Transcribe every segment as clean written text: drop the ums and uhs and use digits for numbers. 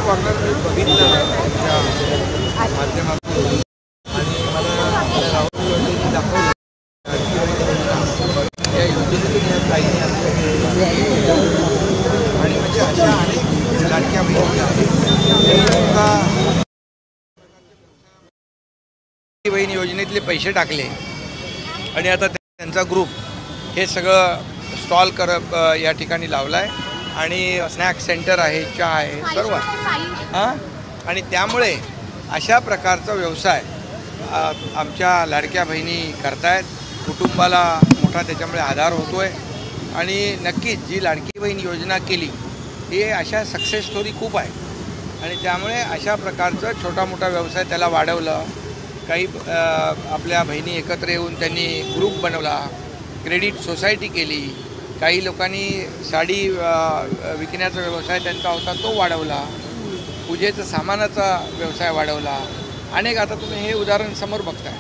Corner मी बघितलं त्याच्या माध्यमातून आणि मला राहुल गांधींनी दाखवलं या योजनेतून या ताईंनी आणि म्हणजे अशा अनेक लाडक्या बहिणी आहेत बहीण योजनेतले पैसे टाकले आणि आता त्यांचा ग्रुप हे सगळं स्टॉल या ठिकाणी लावला आहे आणि स्नॅक सेंटर आहे, चहा आहे, सर्व हां. आणि त्यामुळे अशा प्रकारचा व्यवसाय आमच्या लाडक्या बहिणी करतायत. कुटुंबाला मोठा त्याच्यामुळे आधार होतो आहे आणि नक्कीच जी लाडकी बहीण योजना केली ही अशा सक्सेस स्टोरी खूप आहे आणि त्यामुळे अशा प्रकारचं छोटा मोठा व्यवसाय त्याला वाढवलं. काही आपल्या बहिणी एकत्र येऊन त्यांनी ग्रुप बनवला, क्रेडिट सोसायटी केली, काही लोकांनी साडी विकण्याचा व्यवसाय त्यांचा होता तो वाढवला, पूजेचं सामानाचा व्यवसाय वाढवला, अनेक आता तुम्ही हे उदाहरण समोर बघताय.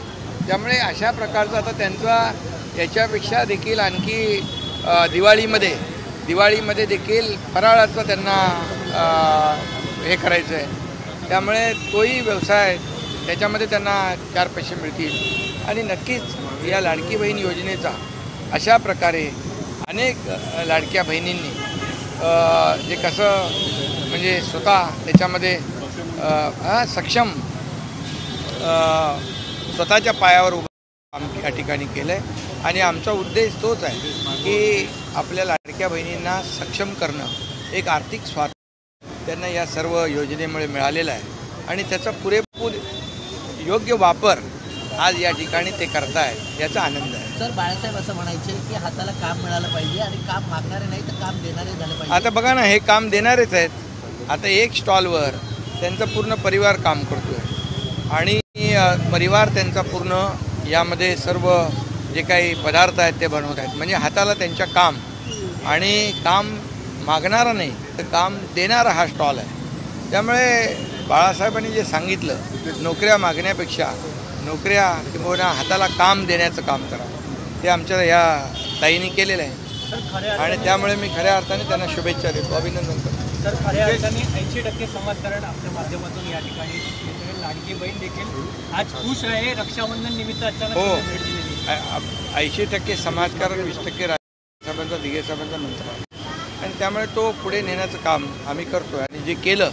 त्यामुळे अशा प्रकारचं आता त्यांचा याच्यापेक्षा देखील आणखी दिवाळीमध्ये देखील फराळाचं त्यांना हे करायचं आहे. त्यामुळे तोही व्यवसाय त्याच्यामध्ये त्यांना 4 पैसे मिळतील आणि नक्कीच या लाडकी बहीण योजनेचा अशा प्रकारे अनेक लाडक्या बहिणींनी जे कसं म्हणजे स्वतः त्याच्यामध्ये सक्षम स्वतःच्या पायावर उभं या ठिकाणी केलं आहे आणि आमचा उद्देश तोच आहे की आपल्या लाडक्या बहिणींना सक्षम करणं, एक आर्थिक स्वातंत्र्य त्यांना या सर्व योजनेमुळे मिळालेलं आहे आणि त्याचा पुरेपूर योग्य वापर आज या ठिकाणी ते करतायत, याचा आनंद आहे. सर, बाळासाहेब असं म्हणायचे की हाताला काम मिळालं पाहिजे आणि काम मागणारे नाही तर काम देणारे झाले पाहिजे. आता बघा ना, हे काम देणारेच आहेत. आता एक स्टॉलवर त्यांचा पूर्ण परिवार काम करतोय आणि परिवार त्यांचा पूर्ण यामध्ये सर्व जे काही पदार्थ आहेत ते बनवत आहेत. म्हणजे हाताला त्यांच्या काम आणि काम मागणारा नाही तर काम देणारा हा स्टॉल आहे. त्यामुळे बाळासाहेबांनी जे सांगितलं, नोकऱ्या मागण्यापेक्षा नोकऱ्या किंवा हाताला काम देण्याचं काम करा, ते आमच्या या ताईंनी केलेलं आहे आणि त्यामुळे मी खऱ्या अर्थाने त्यांना शुभेच्छा देतो, अभिनंदन करतो. सर, खऱ्या अर्थाने 80% समाजकारण आपल्या माध्यमातून या ठिकाणी लाडकी बहीण देखील आज खुश आहे. रक्षाबंधन निमित्त अचानक हो, भेट दिलेली. 80% समाजकारण, 20% साहेबांचा, दिघे साहेबांचा मंत्र आहे आणि त्यामुळे तो पुढे नेण्याचं काम आम्ही करतो आहे आणि जे केलं,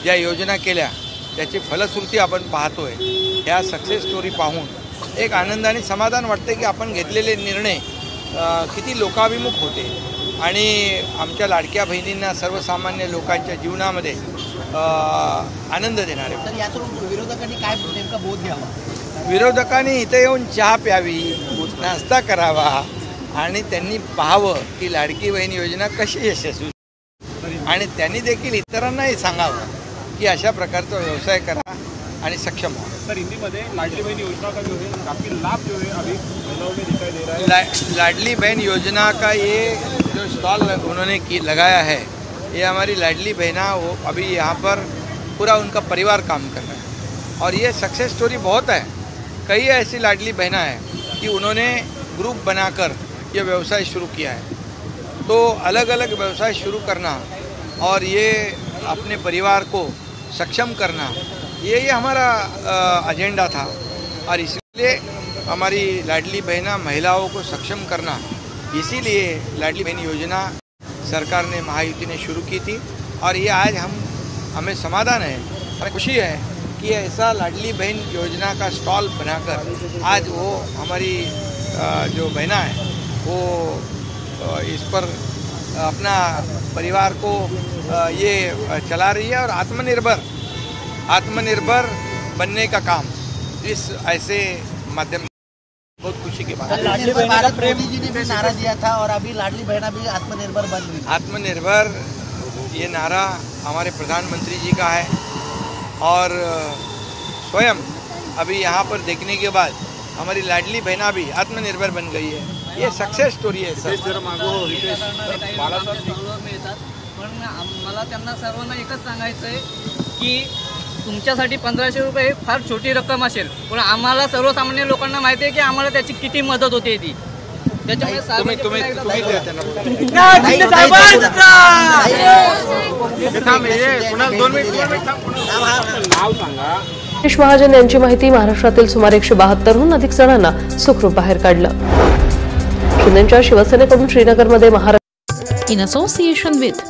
ज्या योजना केल्या त्याची फलश्रुती आपण पाहतोय. ह्या सक्सेस स्टोरी पाहून एक आनंद आणि समाधान वाटते की आपण घेतलेले निर्णय किती लोकाभिमुख होते आणि आमच्या लाडक्या बहिणींना, सर्वसामान्य लोकांच्या जीवनामध्ये आनंद देणारे. तर यातून विरोधकांनी काय नेमका बोध घ्यावा? विरोधकांनी इथे येऊन चहा प्यावी, नाश्ता करावा आणि त्यांनी पाहावं की लाडकी बहीण योजना कशी यशस्वी आणि त्यांनी देखील इतरांनाही सांगावं की अशा प्रकारचा व्यवसाय करा आणि सक्षम हो. सर, हिंदी में लाडली बहन योजना का जो है काफ़ी लाभ जो है अभी महिलाओं में दिखाई दे रहा है. लाडली बहन योजना का ये जो स्टॉल उन्होंने लगाया है, ये हमारी लाडली बहना वो अभी यहाँ पर पूरा उनका परिवार काम कर रहा है और ये सक्सेस स्टोरी बहुत है. कई ऐसी लाडली बहना है कि उन्होंने ग्रुप बनाकर ये व्यवसाय शुरू किया है. तो अलग अलग व्यवसाय शुरू करना और ये अपने परिवार को सक्षम करना, ये हमारा एजेंडा था और इसलिए हमारी लाडली बहना महिलाओं को सक्षम करना, इसीलिए लाडली बहन योजना सरकार ने, महायुति ने शुरू की थी और ये आज हमें समाधान है और खुशी है कि ऐसा लाडली बहन योजना का स्टॉल बनाकर आज वो हमारी जो बहना है वो इस पर अपना परिवार को ये चला रही है और आत्मनिर्भर बनने का काम इस ऐसे माध्यम बहुत खुशी की बात है. लाडली भारत मोदी जी ने भी नारा दिया था और अभी लाडली बहना भी आत्मनिर्भर बन गई. आत्मनिर्भर ये नारा हमारे प्रधानमंत्री जी का है और स्वयं अभी यहाँ पर देखने के बाद हमारी लाडली बहना भी आत्मनिर्भर बन गई है. ये सक्सेस स्टोरी आहे सर. पण मला त्यांना सर्वांना एकच सांगायचं आहे की तुमच्यासाठी 1500 रुपये ही फार छोटी रक्कम असेल, पण आम्हाला सर्वसामान्य लोकांना माहिती आहे की आम्हाला त्याची किती मदत होते ती. त्याच्यामुळे तुम्ही साहेबांनी तुम्ही पुन्हा एकदा तुम्ही दाखवलं. द्या त्यांना. ताई, ताई, हे थांब, हे कुणाल 2 मिनिट थांब. गणेश महाजन यांची माहिती महाराष्ट्रातील सुमारे 172हून अधिक जणांना सुखरूप बाहेर काढलं. शिंदेच्या शिवसेनेकडून श्रीनगरमध्ये in association with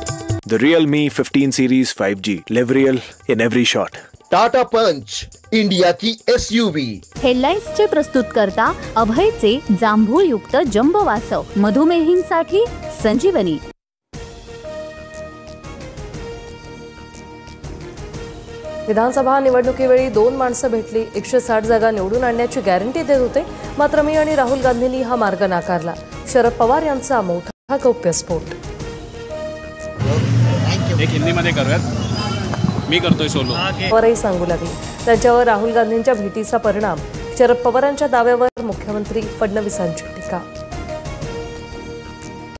The Realme 15 Series 5G. Live real in every shot. Tata पंच, इंडिया की SUV. हेडलाईन्सचे प्रस्तुतकर्ता अभयचे जांभूळयुक्त जंबो वासव, मधुमेहींसाठी संजीवनी. विधानसभा निवडणुकीवेळी 2 माणसं भेटली, 160 जागा निवडून आणण्याची गॅरंटी देत होते. मात्र मी आणि राहुल गांधींनी हा मार्ग नाकारला. शरद पवार यांचा मोठा गौप्यस्फोट. एक हिंदीमध्ये करूयात, मी करतोय सोलो. पवारही सांगू लागले. त्यांच्यावर राहुल गांधींच्या भेटीचा परिणाम. शरद पवारांच्या दाव्यावर मुख्यमंत्री फडणवीसांची टीका.